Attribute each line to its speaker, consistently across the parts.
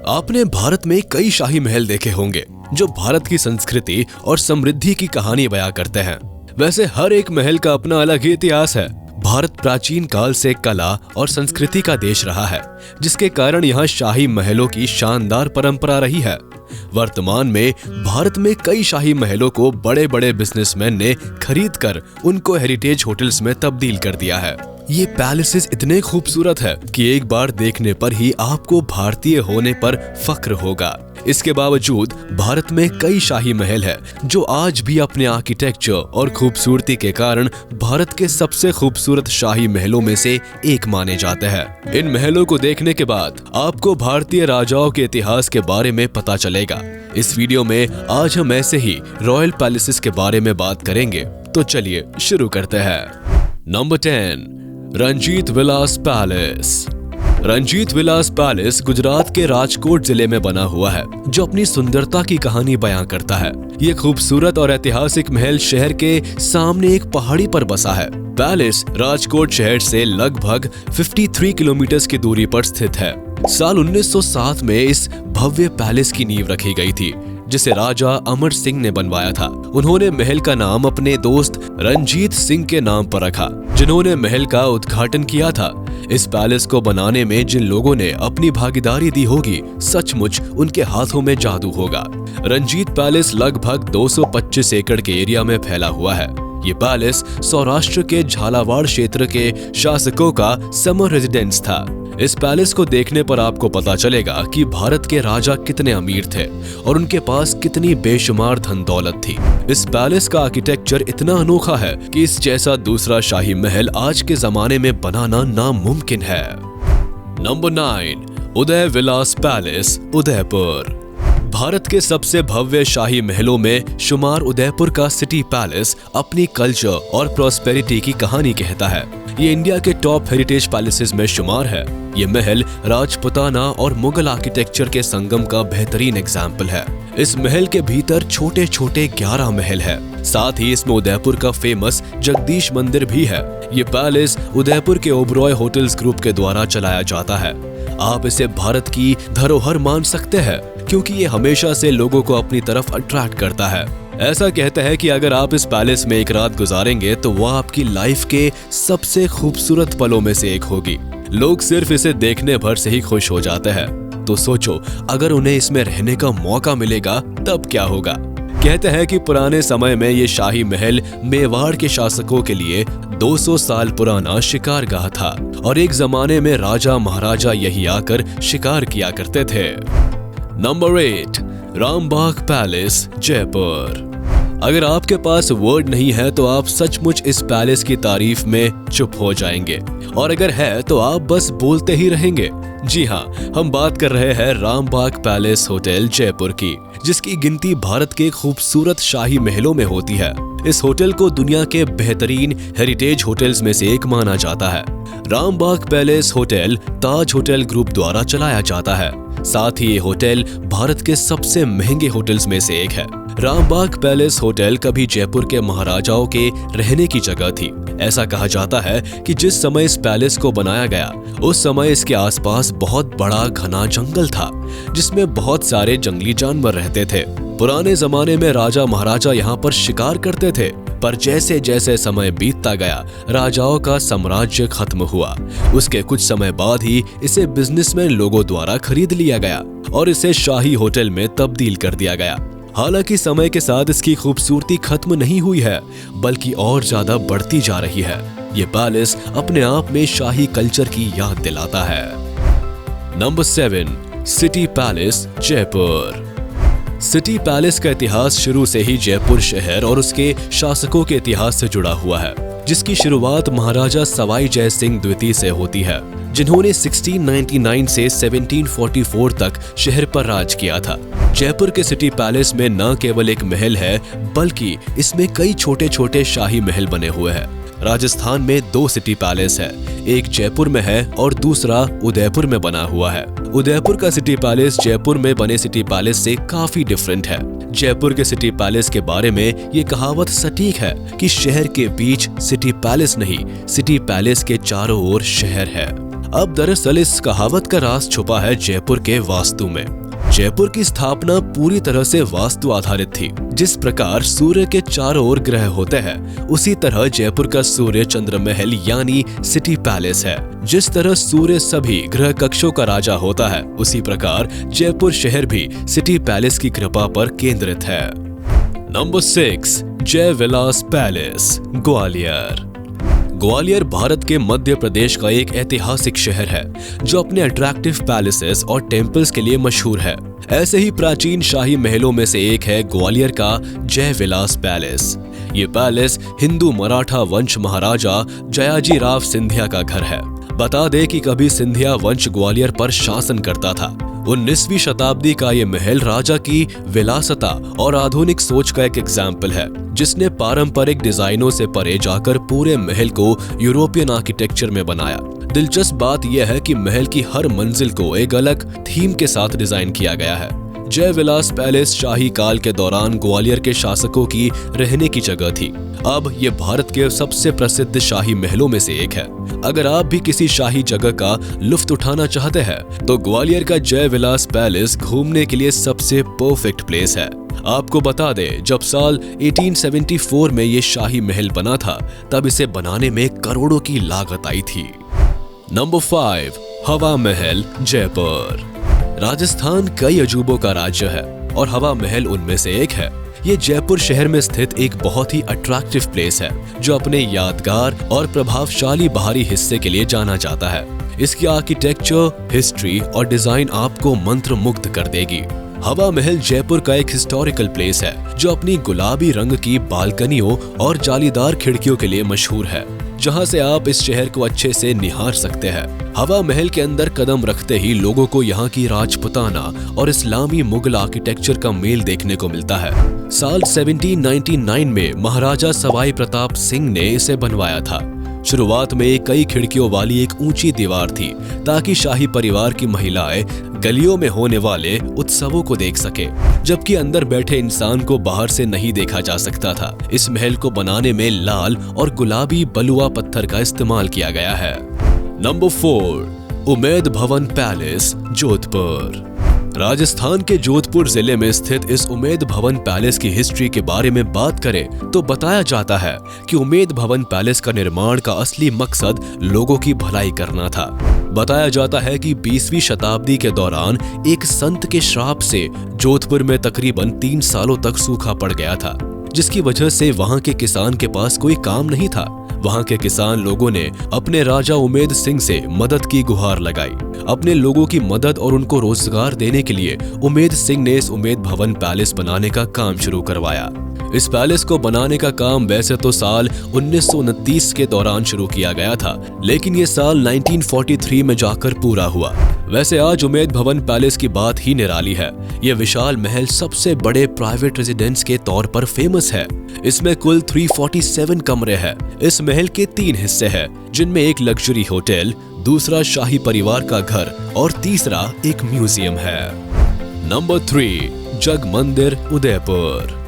Speaker 1: आपने भारत में कई शाही महल देखे होंगे जो भारत की संस्कृति और समृद्धि की कहानी बयां करते हैं। वैसे हर एक महल का अपना अलग ही इतिहास है। भारत प्राचीन काल से कला और संस्कृति का देश रहा है, जिसके कारण यहाँ शाही महलों की शानदार परंपरा रही है। वर्तमान में भारत में कई शाही महलों को बड़े बड़े बिजनेसमैन ने खरीद कर उनको हेरिटेज होटल्स में तब्दील कर दिया है। ये पैलेसेस इतने खूबसूरत है कि एक बार देखने पर ही आपको भारतीय होने पर फख्र होगा। इसके बावजूद भारत में कई शाही महल है जो आज भी अपने आर्किटेक्चर और खूबसूरती के कारण भारत के सबसे खूबसूरत शाही महलों में से एक माने जाते हैं। इन महलों को देखने के बाद आपको भारतीय राजाओं के इतिहास के बारे में पता चलेगा। इस वीडियो में आज हम ऐसे ही रॉयल पैलेसेस के बारे में बात करेंगे, तो चलिए शुरू करते हैं। नंबर 10, रंजीत विलास पैलेस। रंजीत विलास पैलेस गुजरात के राजकोट जिले में बना हुआ है, जो अपनी सुंदरता की कहानी बयां करता है। ये खूबसूरत और ऐतिहासिक महल शहर के सामने एक पहाड़ी पर बसा है। पैलेस राजकोट शहर से लगभग 53 किलोमीटर की दूरी पर स्थित है। साल 1907 में इस भव्य पैलेस की नींव रखी गई थी, जिसे राजा अमर सिंह ने बनवाया था। उन्होंने महल का नाम अपने दोस्त रंजीत सिंह के नाम पर रखा, जिन्होंने महल का उद्घाटन किया था। इस पैलेस को बनाने में जिन लोगों ने अपनी भागीदारी दी होगी, सचमुच उनके हाथों में जादू होगा। रंजीत पैलेस लगभग 225 एकड़ के एरिया में फैला हुआ है। ये पैलेस सौराष्ट्र के झालावाड़ क्षेत्र के शासकों का समर रेजिडेंस था। इस पैलेस को देखने पर आपको पता चलेगा कि भारत के राजा कितने अमीर थे और उनके पास कितनी बेशुमार धन दौलत थी। इस पैलेस का आर्किटेक्चर इतना अनोखा है कि इस जैसा दूसरा शाही महल आज के जमाने में बनाना नामुमकिन है। नंबर 9, उदय विलास पैलेस, उदयपुर। भारत के सबसे भव्य शाही महलों में शुमार उदयपुर का सिटी पैलेस अपनी कल्चर और प्रॉस्पेरिटी की कहानी कहता है। ये इंडिया के टॉप हेरिटेज पैलेसेस में शुमार है। ये महल राजपुताना और मुगल आर्किटेक्चर के संगम का बेहतरीन एग्जाम्पल है। इस महल के भीतर छोटे छोटे 11 महल है। साथ ही इसमें उदयपुर का फेमस जगदीश मंदिर भी है। ये पैलेस उदयपुर के ओबरॉय होटल्स ग्रुप के द्वारा चलाया जाता है। आप इसे भारत की धरोहर मान सकते हैं, क्योंकि ये हमेशा से लोगों को अपनी तरफ अट्रैक्ट करता है। ऐसा कहते हैं कि अगर आप इस पैलेस में एक रात गुजारेंगे तो वह आपकी लाइफ के सबसे खूबसूरत पलों में से एक होगी। लोग सिर्फ इसे देखने भर से ही खुश हो जाते हैं। तो सोचो, अगर उन्हें इसमें रहने का मौका मिलेगा तब क्या होगा। कहते हैं कि पुराने समय में ये शाही महल मेवाड़ के शासकों के लिए 200 साल पुराना शिकारगाह था और एक जमाने में राजा महाराजा यही आकर शिकार किया करते थे। Number 8, Rambagh palace, Jaipur. अगर आपके पास वर्ड नहीं है तो आप सचमुच इस पैलेस की तारीफ में चुप हो जाएंगे, और अगर है तो आप बस बोलते ही रहेंगे। जी हाँ, हम बात कर रहे हैं रामबाग पैलेस होटल जयपुर की, जिसकी गिनती भारत के खूबसूरत शाही महलों में होती है। इस होटल को दुनिया के बेहतरीन हेरिटेज होटल्स में से एक माना जाता है। रामबाग पैलेस होटल ताज होटल ग्रुप द्वारा चलाया जाता है। साथ ही ये होटल भारत के सबसे महंगे होटल्स में से एक है। रामबाग पैलेस होटल कभी जयपुर के महाराजाओं के रहने की जगह थी। ऐसा कहा जाता है कि जिस समय इस पैलेस को बनाया गया, उस समय इसके आसपास बहुत बड़ा घना जंगल था, जिसमें बहुत सारे जंगली जानवर रहते थे। पुराने जमाने में राजा महाराजा यहाँ पर शिकार करते थे, पर जैसे जैसे समय बीतता गया, राजाओं का साम्राज्य खत्म हुआ। उसके कुछ समय बाद ही इसे बिजनेसमैन लोगों द्वारा खरीद लिया गया और इसे शाही होटल में तब्दील कर दिया गया। हालांकि समय के साथ इसकी खूबसूरती खत्म नहीं हुई है, बल्कि और ज्यादा बढ़ती जा रही है। ये पैलेस अपने आप में शाही कल्चर की याद दिलाता है। Number 7, city palace, Jaipur. City palace का इतिहास शुरू से ही जयपुर शहर और उसके शासकों के इतिहास से जुड़ा हुआ है, जिसकी शुरुआत महाराजा सवाई जय सिंह द्वितीय से होती है, जिन्होंने 1699 से 1744 तक शहर पर राज किया था। जयपुर के सिटी पैलेस में न केवल एक महल है, बल्कि इसमें कई छोटे छोटे शाही महल बने हुए हैं। राजस्थान में 2 सिटी पैलेस है, एक जयपुर में है और दूसरा उदयपुर में बना हुआ है। उदयपुर का सिटी पैलेस जयपुर में बने सिटी पैलेस से काफी डिफरेंट है। जयपुर के सिटी पैलेस के बारे में ये कहावत सटीक है कि शहर के बीच सिटी पैलेस नहीं, सिटी पैलेस के चारों ओर शहर है। अब दरअसल इस कहावत का राज छुपा है जयपुर के वास्तु में। जयपुर की स्थापना पूरी तरह से वास्तु आधारित थी। जिस प्रकार सूर्य के चारों ओर ग्रह होते हैं, उसी तरह जयपुर का सूर्य चंद्र महल यानी सिटी पैलेस है। जिस तरह सूर्य सभी ग्रह कक्षों का राजा होता है, उसी प्रकार जयपुर शहर भी सिटी पैलेस की कृपा पर केंद्रित है। Number 6, Jai Vilas palace, Gwalior. ग्वालियर भारत के मध्य प्रदेश का एक ऐतिहासिक शहर है जो अपने अट्रैक्टिव पैलेसेस और टेम्पल्स के लिए मशहूर है। ऐसे ही प्राचीन शाही महलों में से एक है ग्वालियर का जय विलास पैलेस। ये पैलेस हिंदू मराठा वंश महाराजा जयाजी राव सिंधिया का घर है। बता दे कि कभी सिंधिया वंश ग्वालियर पर शासन करता था। 19वीं शताब्दी का ये महल राजा की विलासता और आधुनिक सोच का एक एग्जाम्पल है, जिसने पारंपरिक डिजाइनों से परे जाकर पूरे महल को यूरोपियन आर्किटेक्चर में बनाया। दिलचस्प बात यह है कि महल की हर मंजिल को एक अलग थीम के साथ डिजाइन किया गया है। जय विलास पैलेस शाही काल के दौरान ग्वालियर के शासकों की रहने की जगह थी। अब ये भारत के सबसे प्रसिद्ध शाही महलों में से एक है। अगर आप भी किसी शाही जगह का लुत्फ उठाना चाहते हैं तो ग्वालियर का जय विलास पैलेस घूमने के लिए सबसे परफेक्ट प्लेस है। आपको बता दें, जब साल 1874 में ये शाही महल बना था, तब इसे बनाने में करोड़ों की लागत आई थी। नंबर 5, हवा महल, जयपुर। राजस्थान कई अजूबों का राज्य है और हवा महल उनमें से एक है। ये जयपुर शहर में स्थित एक बहुत ही अट्रैक्टिव प्लेस है जो अपने यादगार और प्रभावशाली बाहरी हिस्से के लिए जाना जाता है। इसकी आर्किटेक्चर, हिस्ट्री और डिजाइन आपको मंत्रमुग्ध कर देगी। हवा महल जयपुर का एक हिस्टोरिकल प्लेस है जो अपनी गुलाबी रंग की बालकनियों और जालीदार खिड़कियों के लिए मशहूर है, जहां से आप इस शहर को अच्छे से निहार सकते हैं। हवा महल के अंदर कदम रखते ही लोगों को यहाँ की राजपुताना और इस्लामी मुगल आर्किटेक्चर का मेल देखने को मिलता है। साल 1799 में महाराजा सवाई प्रताप सिंह ने इसे बनवाया था। शुरुआत में कई खिड़कियों वाली एक ऊंची दीवार थी ताकि शाही परिवार की महिलाएं गलियों में होने वाले उत्सवों को देख सके, जबकि अंदर बैठे इंसान को बाहर से नहीं देखा जा सकता था। इस महल को बनाने में लाल और गुलाबी बलुआ पत्थर का इस्तेमाल किया गया है। Number 4, Umaid Bhawan palace, Jodhpur. राजस्थान के जोधपुर जिले में स्थित इस उमेद भवन पैलेस की हिस्ट्री के बारे में बात करें तो बताया जाता है कि उमेद भवन पैलेस का निर्माण का असली मकसद लोगों की भलाई करना था। बताया जाता है कि 20वीं शताब्दी के दौरान एक संत के श्राप से जोधपुर में तकरीबन 3 सालों तक सूखा पड़ गया था, जिसकी वजह से वहां के किसान के पास कोई काम नहीं था। वहां के किसान लोगों ने अपने राजा उमेद सिंह से मदद की गुहार लगाई। अपने लोगों की मदद और उनको रोजगार देने के लिए उमेद सिंह ने इस उमेद भवन पैलेस बनाने का काम शुरू करवाया। इस पैलेस को बनाने का काम वैसे तो साल 1929 के दौरान शुरू किया गया था, लेकिन ये साल 1943 में जाकर पूरा हुआ। वैसे आज उमेद भवन पैलेस की बात ही निराली है। ये विशाल महल सबसे बड़े प्राइवेट रेजिडेंस के तौर पर फेमस है। इसमें कुल 347 कमरे हैं। इस महल के 3 हिस्से हैं, जिनमें एक लग्जरी होटल, दूसरा शाही परिवार का घर और तीसरा एक म्यूजियम है। नंबर 3, जग मंदिर, उदयपुर।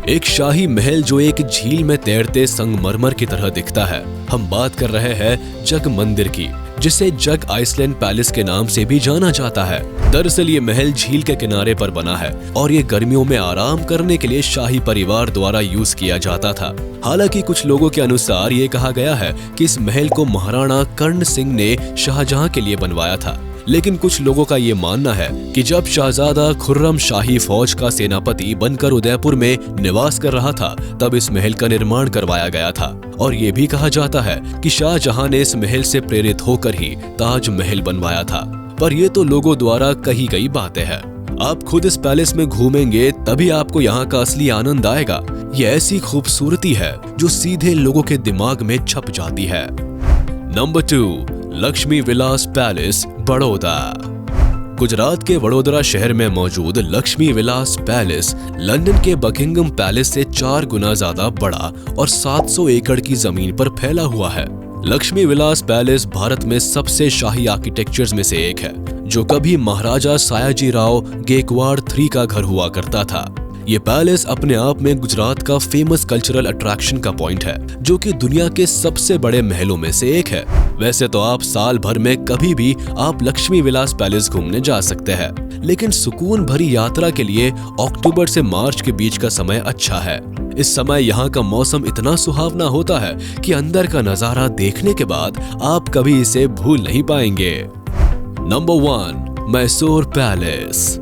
Speaker 1: एक शाही महल जो एक झील में तैरते संगमरमर की तरह दिखता है। हम बात कर रहे हैं जग मंदिर की, जिसे जग आइसलैंड पैलेस के नाम से भी जाना जाता है। दरअसल ये महल झील के किनारे पर बना है और ये गर्मियों में आराम करने के लिए शाही परिवार द्वारा यूज किया जाता था। हालांकि कुछ लोगों के अनुसार ये कहा गया है कि इस महल को महाराणा कर्ण सिंह ने शाहजहां के लिए बनवाया था, लेकिन कुछ लोगों का ये मानना है कि जब शहजादा खुर्रम शाही फौज का सेनापति बनकर उदयपुर में निवास कर रहा था, तब इस महल का निर्माण करवाया गया था। और ये भी कहा जाता है कि शाहजहां ने इस महल से प्रेरित होकर ही ताज महल बनवाया था। पर ये तो लोगों द्वारा कही गई बातें हैं। आप खुद इस पैलेस में घूमेंगे तभी आपको यहाँ का असली आनंद आएगा। ये ऐसी खूबसूरती है जो सीधे लोगों के दिमाग में छप जाती है। Number 2, Lakshmi Vilas palace, Baroda. गुजरात के वडोदरा शहर में मौजूद लक्ष्मी विलास पैलेस लंदन के बकिंगम पैलेस से 4 गुना ज्यादा बड़ा और 700 एकड़ की जमीन पर फैला हुआ है। लक्ष्मी विलास पैलेस भारत में सबसे शाही आर्किटेक्चर्स में से एक है, जो कभी महाराजा सयाजी राव गेकवाड़ III का घर हुआ करता था। ये पैलेस अपने आप में गुजरात का फेमस कल्चरल अट्रैक्शन का पॉइंट है, जो कि दुनिया के सबसे बड़े महलों में से एक है। वैसे तो आप साल भर में कभी भी आप लक्ष्मी विलास पैलेस घूमने जा सकते हैं, लेकिन सुकून भरी यात्रा के लिए अक्टूबर से मार्च के बीच का समय अच्छा है। इस समय यहाँ का मौसम इतना सुहावना होता है कि अंदर का नजारा देखने के बाद आप कभी इसे भूल नहीं पाएंगे। Number 1, Mysore palace.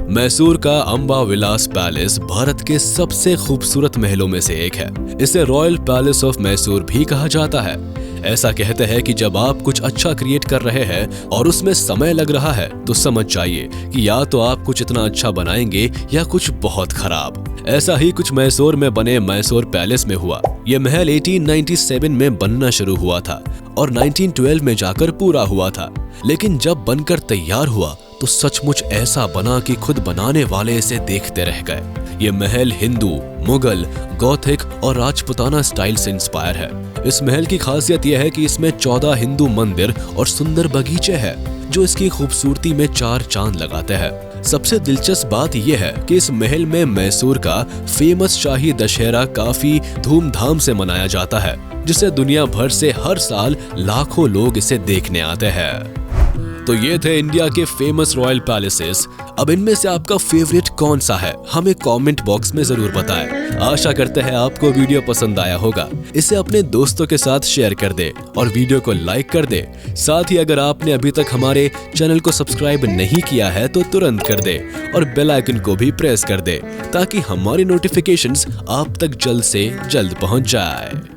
Speaker 1: मैसूर का अंबा विलास पैलेस भारत के सबसे खूबसूरत महलों में से एक है। इसे रॉयल पैलेस ऑफ मैसूर भी कहा जाता है। ऐसा कहते हैं कि जब आप कुछ अच्छा क्रिएट कर रहे हैं और उसमें समय लग रहा है तो समझ जाइए कि या तो आप कुछ इतना अच्छा बनाएंगे या कुछ बहुत खराब। ऐसा ही कुछ मैसूर में बने मैसूर पैलेस में हुआ। यह महल 1897 में बनना शुरू हुआ था और 1912 में जाकर पूरा हुआ था, लेकिन जब बनकर तैयार हुआ तो सचमुच ऐसा बना कि खुद बनाने वाले इसे देखते रह गए। ये महल हिंदू, मुगल, गौथिक और राजपुताना स्टाइल से इंस्पायर है। इस महल की खासियत यह है कि इसमें 14 हिंदू मंदिर और सुंदर बगीचे हैं, जो इसकी खूबसूरती में 4 चांद लगाते हैं। सबसे दिलचस्प बात यह है कि इस महल में मैसूर का फेमस शाही दशहरा काफी धूमधाम से मनाया जाता है, जिसे दुनिया भर से हर साल लाखों लोग इसे देखने आते हैं। तो ये थे इंडिया के फेमस रॉयल पैलेसेस। अब इनमें से आपका फेवरेट कौन सा है, हमें कमेंट बॉक्स में जरूर बताएं। आशा करते हैं आपको वीडियो पसंद आया होगा। इसे अपने दोस्तों के साथ शेयर कर दे और वीडियो को लाइक कर दे। साथ ही अगर आपने अभी तक हमारे चैनल को सब्सक्राइब नहीं किया है तो तुरंत कर दे और बेल आइकन को भी प्रेस कर दे, ताकि हमारी नोटिफिकेशंस आप तक जल्द से जल्द पहुंच जाए।